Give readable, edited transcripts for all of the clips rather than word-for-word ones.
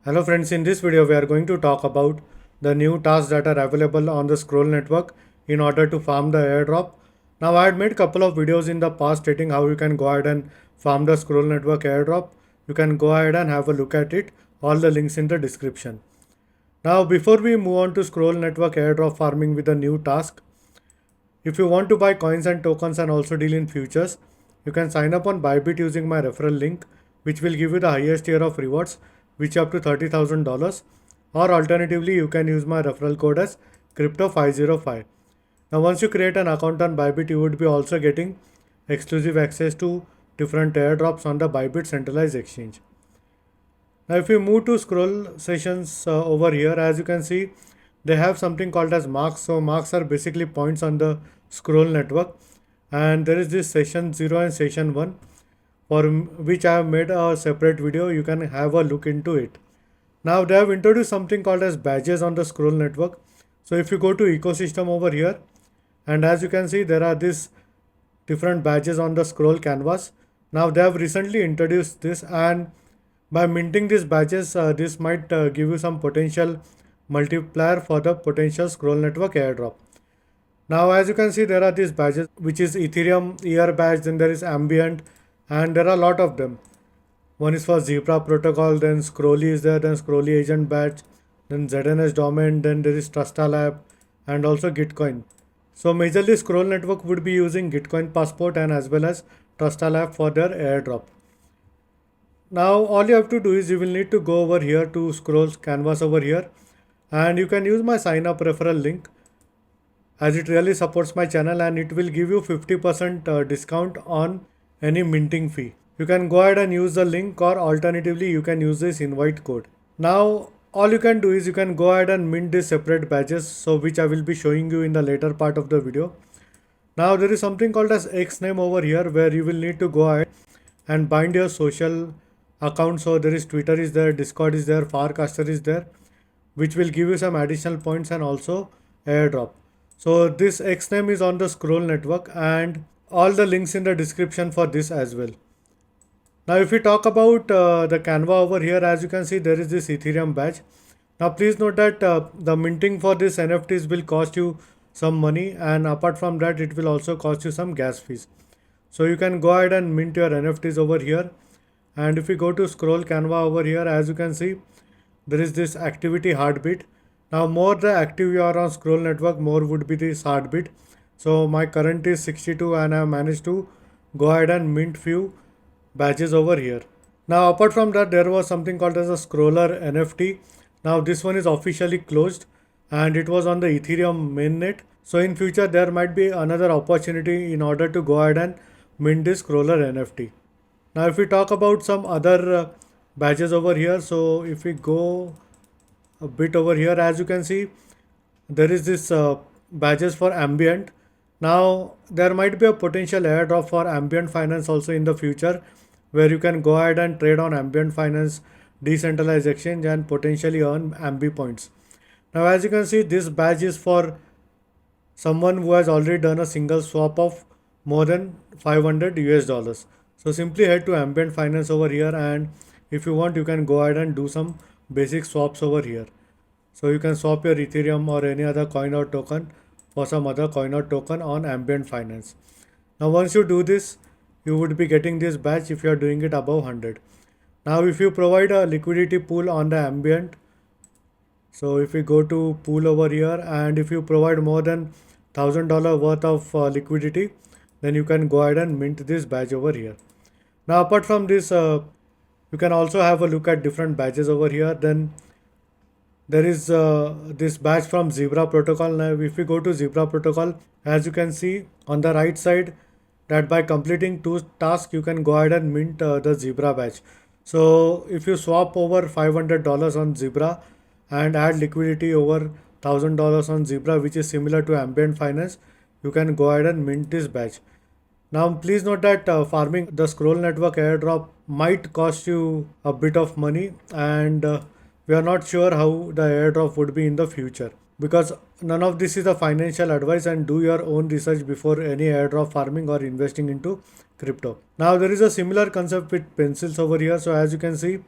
Hello friends, in this video we are going to talk about the new tasks that are available on the Scroll network in order to farm the airdrop. Now I had made a couple of videos in the past stating how you can go ahead and farm the Scroll network airdrop. You can go ahead and have a look at it. All the links in the description. Now before we move on to Scroll network airdrop farming with a new task, if you want to buy coins and tokens and also deal in futures, you can sign up on Bybit using my referral link, which will give you the highest tier of rewards, which up to $30,000. Or alternatively, you can use my referral code as crypto505. Now, once you create an account on Bybit, you would be also getting exclusive access to different airdrops on the Bybit centralized exchange. Now, if we move to scroll sessions over here, as you can see, they have something called as marks. So marks are basically points on the scroll network, and there is this session 0 and session 1 for which I have made a separate video. You can have a look into it. Now they have introduced something called as badges on the scroll network. So if you go to ecosystem over here, and as you can see, there are these different badges on the scroll canvas. Now they have recently introduced this, and by minting these badges, this might give you some potential multiplier for the potential scroll network airdrop. Now as you can see, there are these badges, which is Ethereum ER badge, then there is ambient, and there are a lot of them. One is for Zebra protocol, then Scrolly is there, then Scrolly agent badge, then ZNS domain, then there is Trusta Lab, and also Gitcoin. So majorly Scroll network would be using Gitcoin passport and as well as Trusta Lab for their airdrop. Now all you have to do is you will need to go over here to Scroll canvas over here, and you can use my sign up referral link, as it really supports my channel and it will give you 50% discount on any minting fee. You can go ahead and use the link, or alternatively you can use this invite code. Now all you can do is you can go ahead and mint these separate badges, so which I will be showing you in the later part of the video. Now there is something called as X name over here, where you will need to go ahead and bind your social account. So there is Twitter is there, Discord is there, Farcaster is there, which will give you some additional points and also airdrop. So this X name is on the Scroll network, and all the links in the description for this as well. Now if we talk about the Canva over here, as you can see, there is this Ethereum badge. Now please note that the minting for this NFTs will cost you some money, and apart from that it will also cost you some gas fees. So you can go ahead and mint your NFTs over here. And if we go to Scroll Canva over here, as you can see, there is this activity heartbeat. Now more the active you are on Scroll network, more would be this heartbeat. So my current is 62 and I have managed to go ahead and mint few badges over here. Now apart from that, there was something called as a scroller NFT. Now this one is officially closed and it was on the Ethereum mainnet. So in future there might be another opportunity in order to go ahead and mint this scroller NFT. Now if we talk about some other badges over here, so if we go a bit over here, as you can see, there is this badges for ambient. Now there might be a potential airdrop for ambient finance also in the future, where you can go ahead and trade on ambient finance decentralized exchange and potentially earn ambi points. Now as you can see, this badge is for someone who has already done a single swap of more than 500 US dollars. So simply head to ambient finance over here, and if you want you can go ahead and do some basic swaps over here. So you can swap your Ethereum or any other coin or token for some other coin or token on ambient finance. Now once you do this, you would be getting this badge if you are doing it above 100. Now if you provide a liquidity pool on the ambient, so if we go to pool over here, and if you provide more than $1,000 worth of liquidity, then you can go ahead and mint this badge over here. Now apart from this, you can also have a look at different badges over here. Then there is this badge from Zebra protocol. Now if we go to Zebra protocol, as you can see on the right side, that by completing 2 tasks you can go ahead and mint the Zebra badge. So if you swap over $500 on Zebra and add liquidity over $1,000 on Zebra, which is similar to ambient finance, you can go ahead and mint this badge. Now please note that farming the Scroll network airdrop might cost you a bit of money, and we are not sure how the airdrop would be in the future, because none of this is a financial advice, and do your own research before any airdrop farming or investing into crypto. Now there is a similar concept with pencils over here. So as you can see,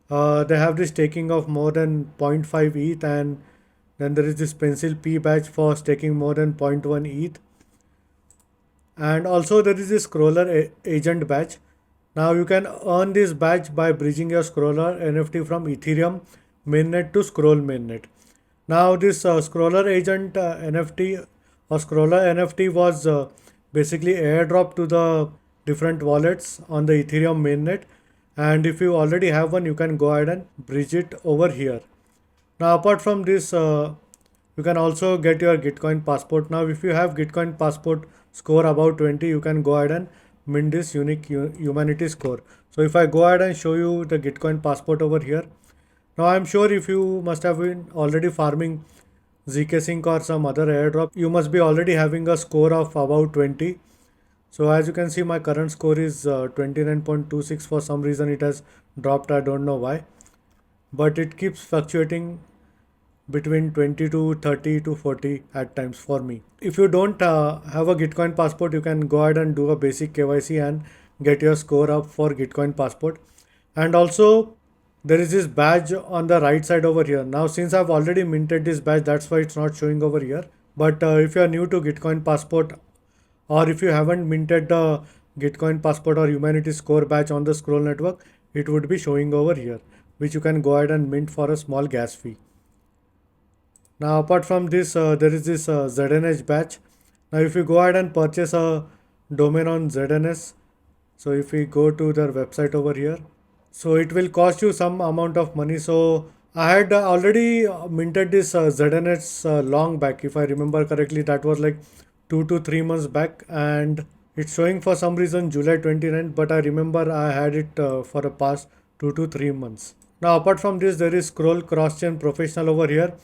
They have this staking of more than 0.5 ETH, and then there is this pencil P badge for staking more than 0.1 ETH. And also there is this scroller agent badge. Now you can earn this badge by bridging your scroller NFT from Ethereum mainnet to Scroll mainnet. Now this scroller agent NFT or scroller NFT was basically airdrop to the different wallets on the Ethereum mainnet, and if you already have one you can go ahead and bridge it over here. Now apart from this, you can also get your Gitcoin passport. Now if you have Gitcoin passport score about 20, you can go ahead and mint this unique humanity score. So if I go ahead and show you the Gitcoin passport over here. Now I'm sure if you must have been already farming ZK Sync or some other airdrop, you must be already having a score of about 20. So as you can see, my current score is 29.26. For some reason it has dropped, I don't know why, but it keeps fluctuating between 20 to 30 to 40 at times for me. If you don't have a Gitcoin passport, you can go ahead and do a basic KYC and get your score up for Gitcoin passport. And also there is this badge on the right side over here. Now since I've already minted this badge, that's why it's not showing over here. But if you are new to Gitcoin passport, or if you haven't minted the Gitcoin passport or humanity score badge on the Scroll network, it would be showing over here, which you can go ahead and mint for a small gas fee. Now apart from this, there is this ZNH batch. Now if you go ahead and purchase a domain on ZNS, so if we go to their website over here, so it will cost you some amount of money. So I had already minted this ZNS long back, if I remember correctly. That was like 2 to 3 months back, and it's showing for some reason July 29th, but I remember I had it for the past 2 to 3 months. Now apart from this, there is Scroll Cross Chain Professional over here,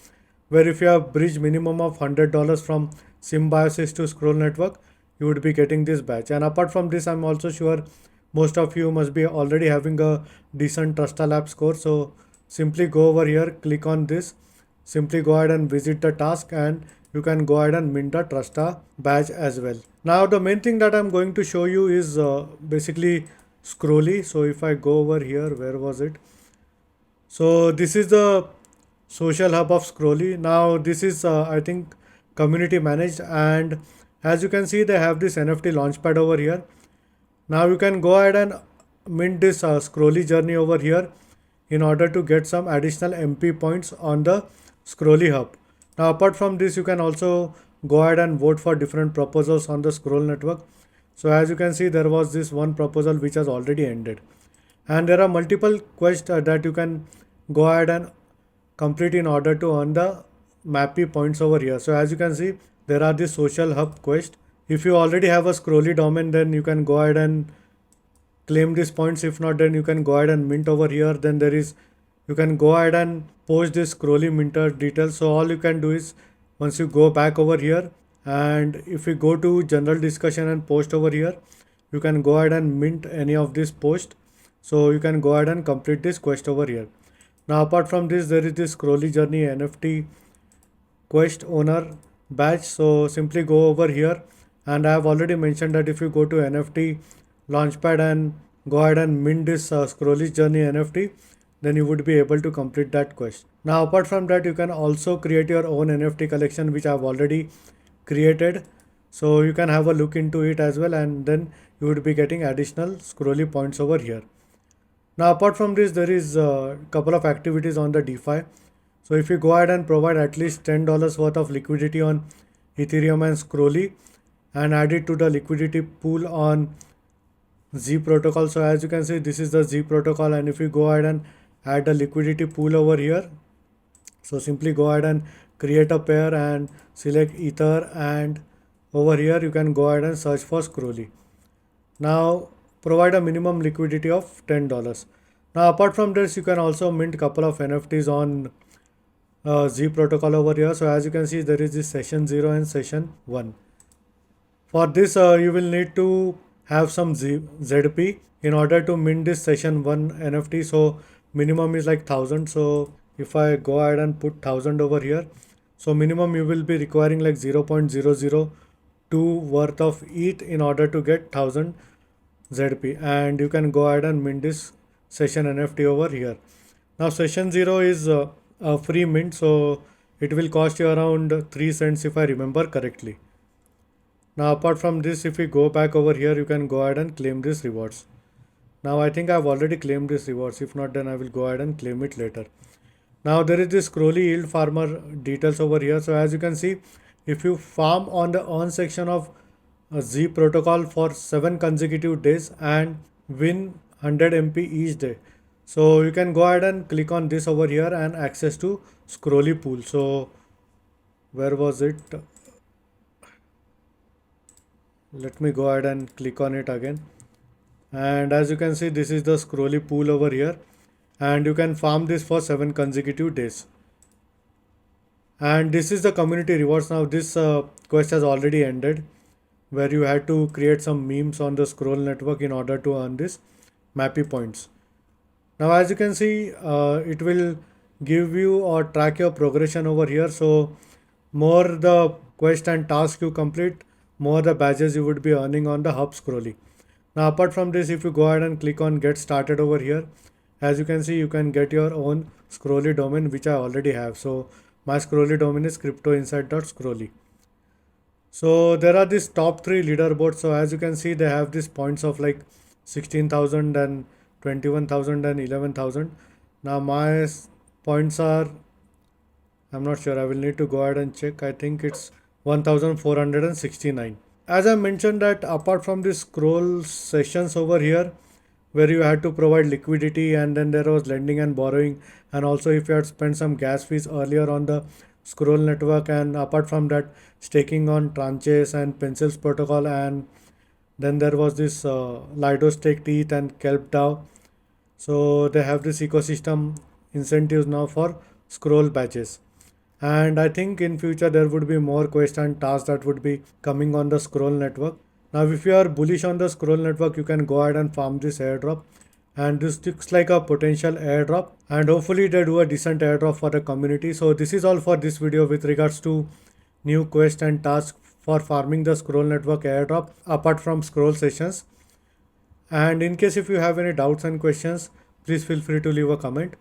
where if you have bridged minimum of $100 from Symbiosis to Scroll network, you would be getting this badge. And apart from this, I'm also sure most of you must be already having a decent Trusta Lab score. So simply go over here, click on this, simply go ahead and visit the task, and you can go ahead and mint a Trusta badge as well. Now the main thing that I'm going to show you is basically Scrolly. So if I go over here, where was it? So this is the social hub of Scrolly. Now this is I think community managed, and as you can see they have this NFT launchpad over here. Now you can go ahead and mint this Scrolly journey over here in order to get some additional MP points on the Scrolly hub. Now apart from this, you can also go ahead and vote for different proposals on the Scroll network. So as you can see, there was this one proposal which has already ended, and there are multiple quests that you can go ahead and complete in order to earn the MAPI points over here. So as you can see, there are the social hub quest. If you already have a Scrolly domain, then you can go ahead and claim these points. If not, then you can go ahead and mint over here. Then there is, you can go ahead and post this Scrolly minter details. So all you can do is, once you go back over here, and if you go to general discussion and post over here, you can go ahead and mint any of this post. So you can go ahead and complete this quest over here. Now apart from this, there is this Scrolly journey NFT quest owner badge. So simply go over here, and I have already mentioned that if you go to NFT launchpad and go ahead and mint this Scrolly journey NFT, then you would be able to complete that quest. Now apart from that, you can also create your own NFT collection, which I have already created. So you can have a look into it as well, and then you would be getting additional Scrolly points over here. Now apart from this, there is a couple of activities on the DeFi. So if you go ahead and provide at least $10 worth of liquidity on Ethereum and Scrolly, and add it to the liquidity pool on Z protocol. So as you can see, this is the Z protocol, and if you go ahead and add a liquidity pool over here, so simply go ahead and create a pair and select Ether, and over here you can go ahead and search for Scrolly. Now provide a minimum liquidity of $10. Now apart from this, you can also mint couple of NFTs on Z protocol over here. So as you can see, there is this session 0 and session 1. For this, you will need to have some ZP in order to mint this session 1 NFT. So minimum is like 1000. So if I go ahead and put 1000 over here, so minimum you will be requiring like 0.002 worth of ETH in order to get 1000 ZP, and you can go ahead and mint this session NFT over here. Now session 0 is a free mint, so it will cost you around 3 cents if I remember correctly. Now apart from this, if we go back over here, you can go ahead and claim these rewards. Now I think I've already claimed these rewards. If not, then I will go ahead and claim it later. Now there is this Scrolly yield farmer details over here. So as you can see, if you farm on the earn section of Z protocol for 7 consecutive days and win 100 MP each day. So you can go ahead and click on this over here and access to Scrolly pool. So where was it? Let me go ahead and click on it again. And as you can see, this is the Scrolly pool over here, and you can farm this for 7 consecutive days. And this is the community rewards. Now this quest has already ended, where you had to create some memes on the scroll network in order to earn this mappy points. Now as you can see, it will give you or track your progression over here. So more the quest and task you complete, more the badges you would be earning on the hub Scrolly. Now apart from this, if you go ahead and click on get started over here, as you can see, you can get your own Scrolly domain, which I already have. So my Scrolly domain is cryptoinsight.scrolly. So there are these top 3 leaderboards. So as you can see, they have these points of like 16,000 and 21,000 and 11,000. Now my points are, I'm not sure, I will need to go ahead and check. I think it's 1,469. As I mentioned that apart from the scroll sessions over here, where you had to provide liquidity, and then there was lending and borrowing, and also if you had spent some gas fees earlier on the scroll network, and apart from that, staking on tranches and pencils protocol, and then there was this Lido stake teeth and kelp DAO. So they have this ecosystem incentives now for scroll badges. And I think in future there would be more quests and tasks that would be coming on the scroll network. Now if you are bullish on the scroll network, you can go ahead and farm this airdrop, and this looks like a potential airdrop, and hopefully they do a decent airdrop for the community. So this is all for this video with regards to new quest and task for farming the scroll network airdrop apart from scroll sessions. And in case if you have any doubts and questions, please feel free to leave a comment.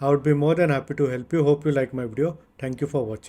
I would be more than happy to help you. Hope you like my video. Thank you for watching.